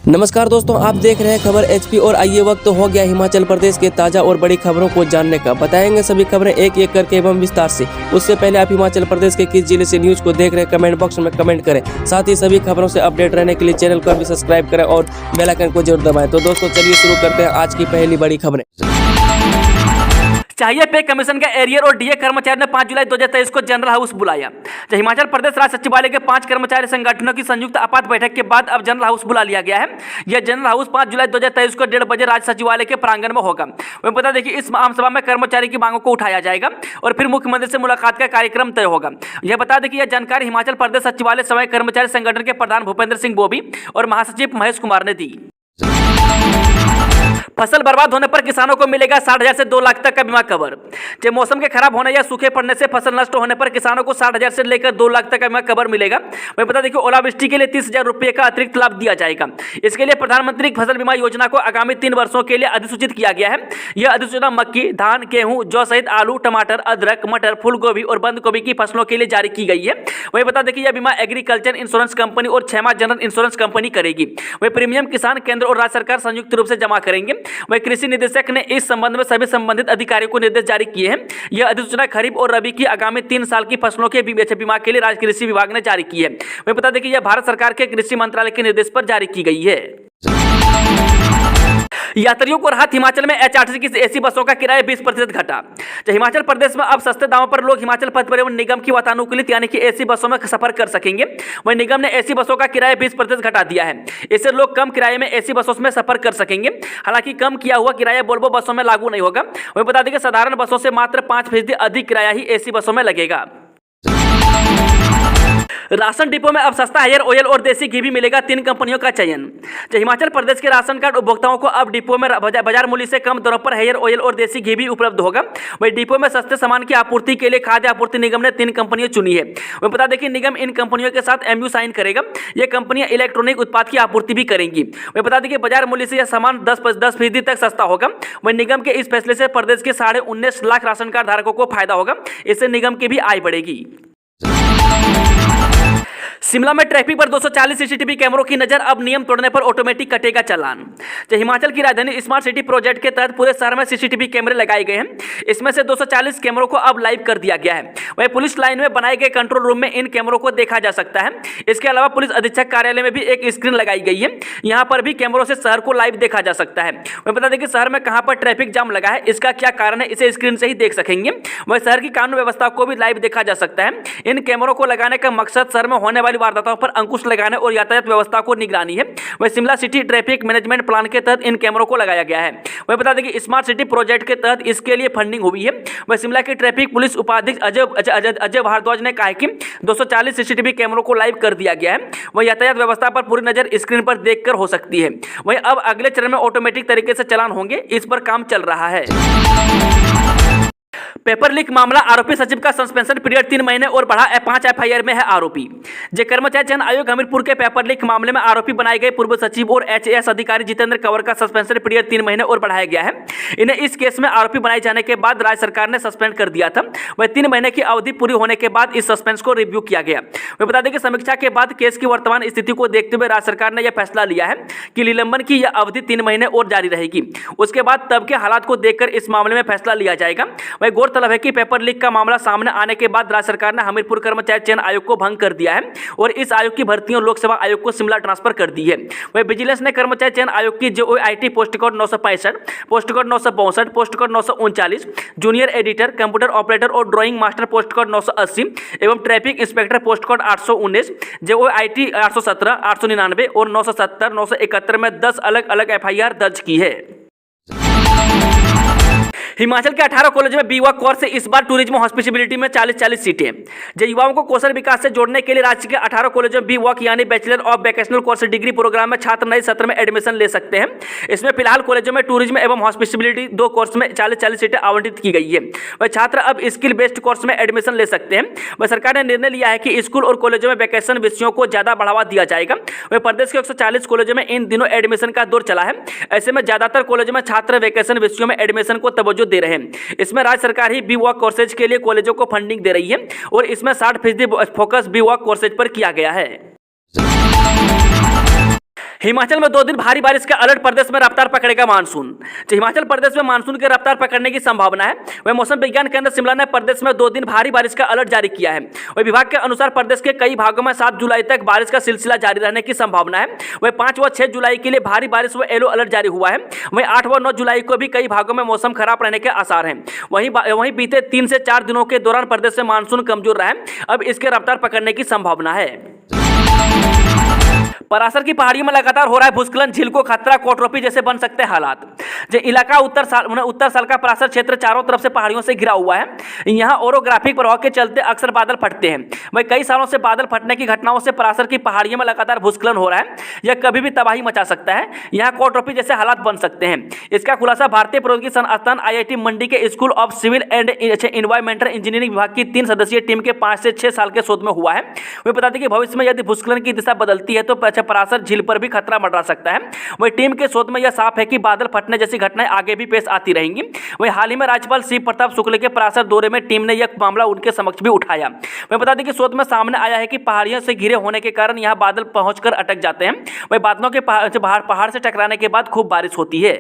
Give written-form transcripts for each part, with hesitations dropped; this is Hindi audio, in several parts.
नमस्कार दोस्तों, आप देख रहे हैं खबर एचपी और आइए वक्त हो गया हिमाचल प्रदेश के ताजा और बड़ी खबरों को जानने का। बताएंगे सभी खबरें एक एक करके एवं विस्तार से। उससे पहले आप हिमाचल प्रदेश के किस जिले से न्यूज को देख रहे हैं कमेंट बॉक्स में कमेंट करें। साथ ही सभी खबरों से अपडेट रहने के लिए चैनल को भी सब्सक्राइब करें और बेल आइकन को जरूर दबाएं। तो दोस्तों चलिए शुरू करते हैं आज की पहली बड़ी खबरें। चाहिए पे कमीशन के एरियर और डीए कर्मचारियों ने 5 जुलाई 2023 को जनरल हाउस बुलाया। हिमाचल प्रदेश राज्य सचिवालय के 5 कर्मचारी संगठनों की संयुक्त आपात बैठक के बाद अब जनरल हाउस बुला लिया गया है। यह जनरल हाउस 5 जुलाई 2023 को 1:30 बजे राज्य सचिवालय के प्रांगण में होगा। वहीं बता दें कि इस आम सभा में कर्मचारी की मांगों को उठाया जाएगा और फिर मुख्यमंत्री से मुलाकात का कार्यक्रम तय होगा। यह बता दें कि यह जानकारी हिमाचल प्रदेश सचिवालय सवै कर्मचारी संगठन के प्रधान भूपेंद्र सिंह बोबी और महासचिव महेश कुमार ने दी। फसल बर्बाद होने पर किसानों को मिलेगा 60,000 से 2 लाख तक का बीमा कवर। जब मौसम के खराब होने या सूखे पड़ने से फसल नष्ट होने पर किसानों को 60,000 से लेकर 2 लाख तक का बीमा कवर मिलेगा। वहीं बता दें कि ओलावृष्टि के लिए 30,000 रुपये का अतिरिक्त लाभ दिया जाएगा। इसके लिए प्रधानमंत्री फसल बीमा योजना को आगामी 3 वर्षों के लिए अधिसूचित किया गया है। यह अधिसूचना मक्की, धान, गेहूं, जौ सहित आलू, टमाटर, अदरक, मटर, फूलगोभी और बंद गोभी की फसलों के लिए जारी की गई है। वहीं बता दें कि यह बीमा एग्रीकल्चर इंश्योरेंस कंपनी और 6 जनरल इंश्योरेंस कंपनी करेगी। वही प्रीमियम किसान केंद्र और राज्य सरकार संयुक्त रूप से जमा करेंगे। वही कृषि निदेशक ने इस संबंध में सभी संबंधित अधिकारियों को निर्देश जारी किए हैं। यह अधिसूचना खरीफ और रबी की आगामी 3 साल की फसलों के बीमा के लिए राज्य कृषि विभाग ने जारी की है। वहीं बता दें कि यह भारत सरकार के कृषि मंत्रालय के निर्देश पर जारी की गई है। यात्रियों को राहत, हिमाचल में एचआरटीसी की एसी बसों का किराया 20% घटा। हिमाचल प्रदेश में अब सस्ते दामों पर लोग हिमाचल पथ परिवहन निगम की वातानुकूलित यानी कि एसी बसों में सफर कर सकेंगे। वहीं निगम ने एसी बसों का किराया 20% घटा दिया है। इससे लोग कम किराए में एसी बसों में सफर कर सकेंगे। हालांकि कम किया हुआ किराया वोल्वो बसों में लागू नहीं होगा। वहीं बता दें कि साधारण बसों से मात्र 5% अधिक किराया ही एसी बसों में लगेगा। राशन डिपो में अब सस्ता हेयर ऑयल और देसी घी भी मिलेगा, 3 कंपनियों का चयन। हिमाचल प्रदेश के राशन कार्ड उपभोक्ताओं को अब डिपो में बाजार मूल्य से कम दरों पर हेयर ऑयल और देसी घी भी उपलब्ध होगा। वही डिपो में सस्ते सामान की आपूर्ति के लिए खाद्य आपूर्ति निगम ने 3 कंपनियां चुनी है। वही बता दें कि निगम इन कंपनियों के साथ MOU साइन करेगा। ये कंपनियां इलेक्ट्रॉनिक उत्पाद की आपूर्ति भी करेंगी। वही बता दें कि बाजार मूल्य से यह सामान 10% तक सस्ता होगा। वही निगम के इस फैसले से प्रदेश के 19.5 लाख राशन कार्ड धारकों को फायदा होगा। इससे निगम की भी आय बढ़ेगी। शिमला में ट्रैफिक पर 240 सीसीटीवी कैमरों की नजर, अब नियम तोड़ने पर ऑटोमेटिक कटेगा चालान। हिमाचल की राजधानी स्मार्ट सिटी प्रोजेक्ट के तहत पूरे शहर में सीसीटीवी कैमरे लगाए गए हैं। इसमें से 240 कैमरों को अब लाइव कर दिया गया है। वहीं पुलिस लाइन में बनाए गए कंट्रोल रूम में इन कैमरों को देखा जा सकता है। इसके अलावा पुलिस अधीक्षक कार्यालय में भी एक स्क्रीन लगाई गई है। यहाँ पर भी कैमरों से शहर को लाइव देखा जा सकता है। वहीं बता दें कि शहर में कहाँ पर ट्रैफिक जाम लगा है, इसका क्या कारण है, इसे स्क्रीन से ही देख सकेंगे। वहीं शहर की कानून व्यवस्था को भी लाइव देखा जा सकता है। इन कैमरों को लगाने का मकसद शहर में होने वाली वारदातों पर अंकुश लगाने और यातायात व्यवस्था को निगरानी है। वह Shimla city traffic management plan के तहत इन कैमरों को लगाया गया है। वह बता दें कि स्मार्ट सिटी प्रोजेक्ट के तहत इसके लिए फंडिंग हुई है। वह शिमला के ट्रैफिक पुलिस उपाधीक्षक अजय भारद्वाज ने कहा कि 240 सीसीटीवी कैमरों को लाइव कर दिया गया है। वह यातायात व्यवस्था पर पूरी नजर स्क्रीन पर देखकर हो सकती है। वहीं अब अगले चरण में ऑटोमेटिक तरीके से चालान होंगे, इस पर काम चल रहा है। पेपर लीक मामला, आरोपी सचिव का सस्पेंशन पीरियड 3 महीने और बढ़ा, 5 FIR में है आरोपी। कर्मचारी चयन आयोग हमीरपुर के पेपर लीक मामले में आरोपी बनाए गए पूर्व सचिव और HAS अधिकारी जितेंद्र कंवर का सस्पेंशन पीरियड 3 महीने और बढ़ाया गया है। इन्हें इस केस में आरोपी बनाए जाने के बाद राज्य सरकार ने सस्पेंड कर दिया था। वह 3 महीने की अवधि पूरी होने के बाद इस सस्पेंस को रिव्यू किया गया। वह बता दें कि समीक्षा के बाद केस की वर्तमान स्थिति को देखते हुए राज्य सरकार ने यह फैसला लिया है कि निलंबन की यह अवधि 3 महीने और जारी रहेगी। उसके बाद तब के हालात को देखकर इस मामले में फैसला लिया जाएगा। वह गौरतलब है कि पेपर लीक का मामला सामने आने के बाद राज्य सरकार ने हमीरपुर कर्मचारी चयन आयोग को भंग कर दिया है और इस आयोग की भर्तियों लोक सेवा आयोग को शिमला ट्रांसफर कर दी है। वही विजिलेंस ने कर्मचारी चयन आयोग की JOIT post code 965, post code 962, post code 939, junior editor, computer operator और ड्राइंग मास्टर पोस्ट कोड 980 एवं traffic inspector post code 819, JOIT 817, 899 और 970, 971 में 10 अलग अलग FIR दर्ज की है। हिमाचल के 18 कॉलेजों में B.Voc कोर्स से इस बार टूरिज्म हॉस्पिटैलिटी में 40 सीटें। युवाओं को कौशल विकास से जोड़ने के लिए राज्य के 18 कॉलेजों में B.Voc यानी bachelor of vocational course degree program में छात्र नए सत्र में एडमिशन ले सकते हैं। इसमें फिलहाल कॉलेजों में टूरिज्म एवं हॉस्पिटैलिटी 2 कोर्स में 40 सीटें आवंटित की गई है। वह छात्र अब स्किल बेस्ड कोर्स में एडमिशन ले सकते हैं। वह सरकार ने निर्णय लिया है कि स्कूल और कॉलेजों में वैकेशन विषयों को ज्यादा बढ़ावा दिया जाएगा। वह प्रदेश के 140 कॉलेजों में इन दिनों एडमिशन का दौर चला है। ऐसे में ज्यादातर कॉलेजों में छात्र वैकेशन विषयों में एडमिशन को तवज्जो दे रहे हैं। इसमें राज्य सरकार ही B.Voc कोर्सेज के लिए कॉलेजों को फंडिंग दे रही है और इसमें 60% फोकस B.Voc कोर्सेज पर किया गया है। हिमाचल में 2 दिन भारी बारिश का अलर्ट, प्रदेश में रफ्तार पकड़ेगा मानसून। तो हिमाचल प्रदेश में मानसून के रफ्तार पकड़ने की संभावना है। वह मौसम विज्ञान केंद्र शिमला ने प्रदेश में 2 दिन भारी बारिश का अलर्ट जारी किया है। वह विभाग के अनुसार प्रदेश के कई भागों में 7 जुलाई तक बारिश का सिलसिला जारी रहने की संभावना है। वह 5 व 6 जुलाई के लिए भारी बारिश व येलो अलर्ट जारी हुआ है। वहीं 8 व 9 जुलाई को भी कई भागों में मौसम खराब रहने के आसार हैं। वहीं बीते 3 से 4 दिनों के दौरान प्रदेश में मानसून कमजोर रहा है। अब इसके रफ्तार पकड़ने की संभावना है। परासर की पहाड़ियों में लगातार हो रहा है भूस्खलन, झील को खतरा, कोटरोपी जैसे बन सकते हैं हालात। जो इलाका उत्तर साल का परासर क्षेत्र चारों तरफ से पहाड़ियों से घिरा हुआ है। यहाँ ओरोग्राफिक प्रभाव के चलते अक्सर बादल फटते हैं। वही कई सालों से बादल फटने की घटनाओं से परासर की पहाड़ियों में लगातार भूस्खलन हो रहा है। यह कभी भी तबाही मचा सकता है। यहाँ कोटरोपी जैसे हालात बन सकते हैं। इसका खुलासा भारतीय प्रौद्योगिकी संस्थान IIT मंडी के school of civil and environmental engineering विभाग की 3 सदस्यीय टीम के 5 से 6 साल के शोध में हुआ है। वे बता दें कि भविष्य में यदि भूस्खलन की दिशा बदलती है तो परासर झील पर भी खतरा मंडरा सकता है। वही टीम के शोध में यह साफ है कि बादल फटने जैसी घटनाएं आगे भी पेश आती रहेंगी। वही हाल ही में राज्यपाल शिव प्रताप शुक्ल के परासर दौरे में टीम ने यह मामला उनके समक्ष भी उठाया। वही बता दें कि शोध में सामने आया है कि पहाड़ियों से घिरे होने के कारण यहां बादल पहुंचकर अटक जाते हैं। वही बादलों के पहाड़ से टकराने के बाद खूब बारिश होती है।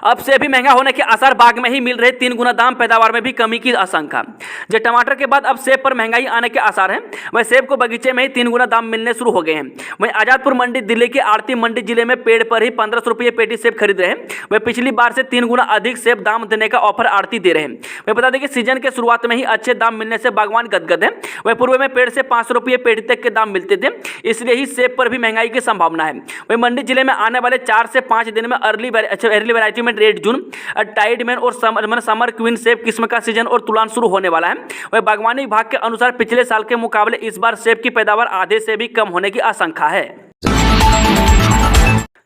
अब सेब भी महंगा होने के आसार, बाग में ही मिल रहे 3 गुना दाम, पैदावार में भी कमी की आशंका। जो टमाटर के बाद अब सेब पर महंगाई आने के आसार हैं। वह सेब को बगीचे में ही 3 गुना दाम मिलने शुरू हो गए हैं। वहीं आजादपुर मंडी दिल्ली के आरती मंडी जिले में पेड़ पर ही 1500 रुपये पेटी सेब खरीद रहे हैं। वह पिछली बार से 3 गुना अधिक सेब दाम देने का ऑफर आरती दे रहे हैं। वह बता दें कि सीजन के शुरुआत में ही अच्छे दाम मिलने से बागवान गदगद है। वह पूर्व में पेड़ से 500 रुपये पेटी तक के दाम मिलते थे, इसलिए ही सेब पर भी महंगाई की संभावना है। वही मंडी जिले में आने वाले 4 से 5 दिन में अर्ली वैरायटी में रेड जून, टाइड मैन और समर क्वीन सेब किस्म का सीजन और तुलान शुरू होने वाला है। वह बागवानी विभाग के अनुसार पिछले साल के मुकाबले इस बार सेब की पैदावार आधे से भी कम होने की आशंका है।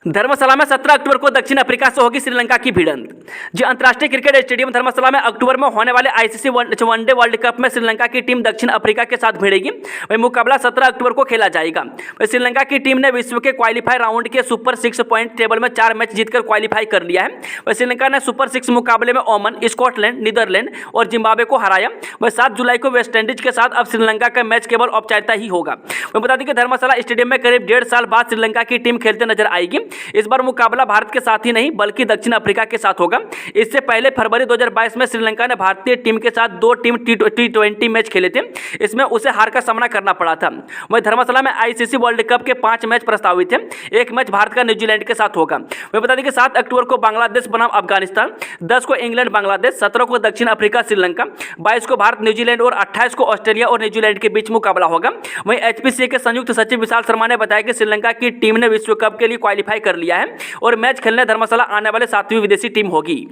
धर्मशाला में 17 अक्टूबर को दक्षिण अफ्रीका से होगी श्रीलंका की भिड़ंत। जो अंतर्राष्ट्रीय क्रिकेट स्टेडियम धर्मशाला में अक्टूबर में होने वाले ICC वनडे वर्ल्ड कप में श्रीलंका की टीम दक्षिण अफ्रीका के साथ भिड़ेगी। वही मुकाबला 17 अक्टूबर को खेला जाएगा। वही श्रीलंका की टीम ने विश्व के क्वालीफाई राउंड के सुपर 6 पॉइंट टेबल में 4 मैच जीतकर क्वालीफाई कर लिया है। वही श्रीलंका ने सुपर 6 मुकाबले में ओमान, स्कॉटलैंड, नीदरलैंड और जिम्बाब्वे को हराया। वह 7 जुलाई को वेस्टइंडीज के साथ अब श्रीलंका का मैच केवल औपचारिकता ही होगा। वह बता दें कि धर्मशाला स्टेडियम में करीब 1.5 साल बाद श्रीलंका की टीम खेलते नजर आएगी। इस बार मुकाबला भारत के साथ ही नहीं बल्कि दक्षिण अफ्रीका के साथ होगा। इससे पहले फरवरी 2022 में श्रीलंका ने भारतीय टीम के साथ 2 टीम T20 मैच खेले थे। इसमें उसे हार का सामना करना पड़ा था। वहीं धर्मशाला में ICC वर्ल्ड कप के 5 मैच प्रस्तावित थे। एक मैच भारत का न्यूजीलैंड के साथ होगा। वह बता दें कि 7 अक्टूबर को बांग्लादेश बनाम अफगानिस्तान, 10 को इंग्लैंड बांग्लादेश, 17 को दक्षिण अफ्रीका श्रीलंका, 22 को भारत न्यूजीलैंड और 28 को ऑस्ट्रेलिया और न्यूजीलैंड के बीच मुकाबला होगा। वहीं HPCA के संयुक्त सचिव विशाल शर्मा ने बताया कि श्रीलंका की टीम ने विश्व कप के लिए क्वालीफाई कर लिया है और मैच खेलने धर्मशाला आने वाले 7वीं विदेशी टीम होगी।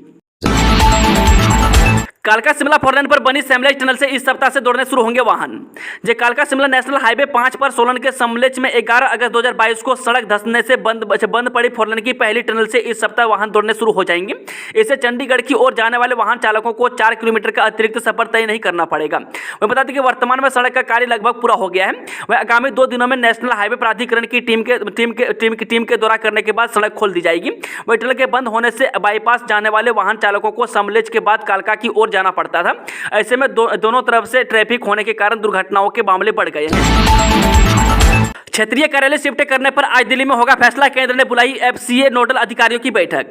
कालका शिमला 4 लेन पर बनी सेमलेज टनल से इस सप्ताह से दौड़ने शुरू होंगे वाहन। जो कालका शिमला नेशनल हाईवे 5 पर सोलन के समलेज में 11 अगस्त 2022 को सड़क धंसने से बंद पड़ी 4 लेन की पहली टनल से इस सप्ताह वाहन दौड़ने शुरू हो जाएंगे। इससे चंडीगढ़ की ओर जाने वाले वाहन चालकों को 4 किलोमीटर का अतिरिक्त सफर तय नहीं करना पड़ेगा। वह बता दें कि वर्तमान में सड़क का कार्य लगभग पूरा हो गया है। वह आगामी 2 दिनों में नेशनल हाईवे प्राधिकरण की टीम के दौरा करने के बाद सड़क खोल दी जाएगी। वही टनल के बंद होने से बाईपास जाने वाले वाहन चालकों को समलेज के बाद कालका की ओर जाना पड़ता था। ऐसे में दोनों तरफ से ट्रैफिक होने के कारण दुर्घटनाओं के मामले बढ़ गए हैं। क्षेत्रीय कार्यालय शिफ्ट करने पर आज दिल्ली में होगा फैसला। केंद्र ने बुलाई FCA नोडल अधिकारियों की बैठक।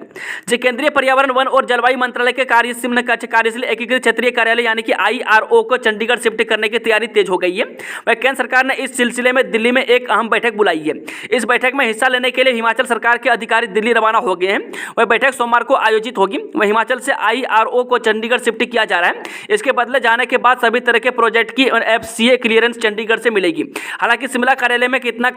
जो केंद्रीय पर्यावरण, वन और जलवायु मंत्रालय के कार्यशील एकीकृत क्षेत्रीय कार्यालय यानी कि IRO को चंडीगढ़ शिफ्ट करने की तैयारी तेज हो गई है। वह केंद्र सरकार ने इस सिलसिले में दिल्ली में एक अहम बैठक बुलाई है। इस बैठक में हिस्सा लेने के लिए हिमाचल सरकार के अधिकारी दिल्ली रवाना हो गए हैं। वह बैठक सोमवार को आयोजित होगी। वह हिमाचल से IRO को चंडीगढ़ शिफ्ट किया जा रहा है। इसके बदले जाने के बाद सभी तरह के प्रोजेक्ट की FCA क्लियरेंस चंडीगढ़ से मिलेगी। हालांकि शिमला कार्यालय में कितना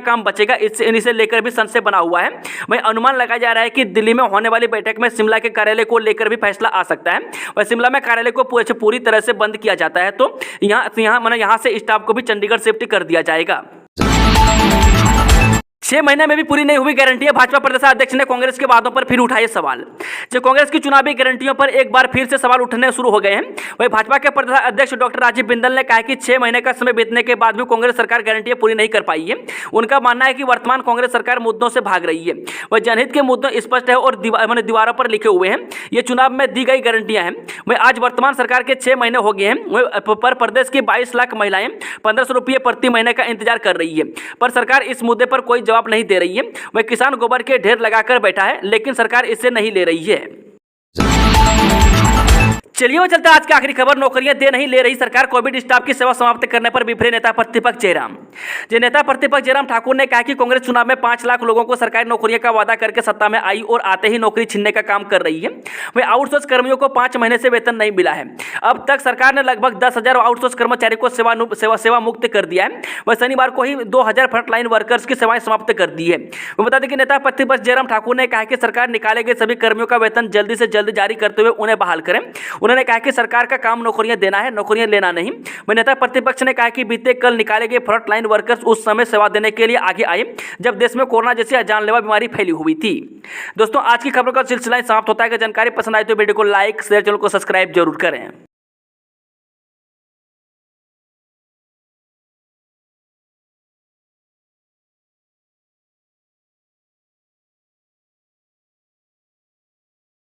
काम बचेगा इसे लेकर भी संशय बना हुआ है। वहीं अनुमान लगाया जा रहा है कि दिल्ली में होने वाली बैठक में शिमला के कार्यालय को लेकर भी फैसला आ सकता है। वह शिमला में कार्यालय को पूरी तरह से बंद किया जाता है तो यहाँ से स्टाफ को भी चंडीगढ़ शिफ्ट कर दिया जाएगा। 6 महीने में भी पूरी नहीं हुई गारंटियां, भाजपा प्रदेशाध्यक्ष ने कांग्रेस के वादों पर फिर उठाए सवाल। जो कांग्रेस की चुनावी गारंटियों पर एक बार फिर से सवाल उठने शुरू हो गए हैं। वहीं भाजपा के प्रदेशाध्यक्ष डॉक्टर राजीव बिंदल ने कहा कि 6 महीने का समय बीतने के बाद भी कांग्रेस सरकार गारंटियां पूरी नहीं कर पाई है। उनका मानना है कि वर्तमान कांग्रेस सरकार मुद्दों से भाग रही है। वह जनहित के मुद्दे स्पष्ट है और दीवारों पर लिखे हुए हैं। ये चुनाव में दी गई गारंटियां हैं। वह आज वर्तमान सरकार के 6 महीने हो गए हैं पर प्रदेश की 22 लाख महिलाएं 1500 रुपये प्रति महीने का इंतजार कर रही है, पर सरकार इस मुद्दे पर कोई जवाब नहीं दे रही है। वह किसान गोबर के ढेर लगाकर बैठा है, लेकिन सरकार इसे नहीं ले रही है। चलिए वो चलते आज की आखिरी खबर। नौकरियां दे नहीं ले रही सरकार, कोविड स्टाफ की सेवा समाप्त करने पर बिफरे नेता प्रतिपक्ष जयराम। नेता प्रतिपक्ष जयराम ठाकुर ने कहा कि कांग्रेस चुनाव में 5 लाख लोगों को सरकारी नौकरियों का वादा करके सत्ता में आई और आते ही नौकरी छीनने का काम कर रही है। वह आउटसोर्स कर्मियों को 5 महीने से वेतन नहीं मिला है। अब तक सरकार ने लगभग 10,000 आउटसोर्स कर्मचारी को सेवा मुक्त कर दिया है। वह शनिवार को ही 2,000 फ्रंटलाइन वर्कर्स की सेवाएं समाप्त कर दी है। वो बता दें कि नेता प्रतिपक्ष जयराम ठाकुर ने कहा कि सरकार निकाले गए सभी कर्मियों का वेतन जल्दी से जल्द जारी करते हुए उन्हें बहाल करें। उन्होंने कहा कि सरकार का काम नौकरियां देना है, नौकरियां लेना नहीं। वह नेता प्रतिपक्ष ने कहा कि बीते कल निकाले गए फ्रंटलाइन वर्कर्स उस समय सेवा देने के लिए आगे आए जब देश में कोरोना जैसी जानलेवा बीमारी फैली हुई थी। दोस्तों, आज की खबरों का सिलसिला समाप्त होता है। अगर जानकारी पसंद आए तो वीडियो को लाइक शेयर, चैनल को सब्सक्राइब जरूर करें।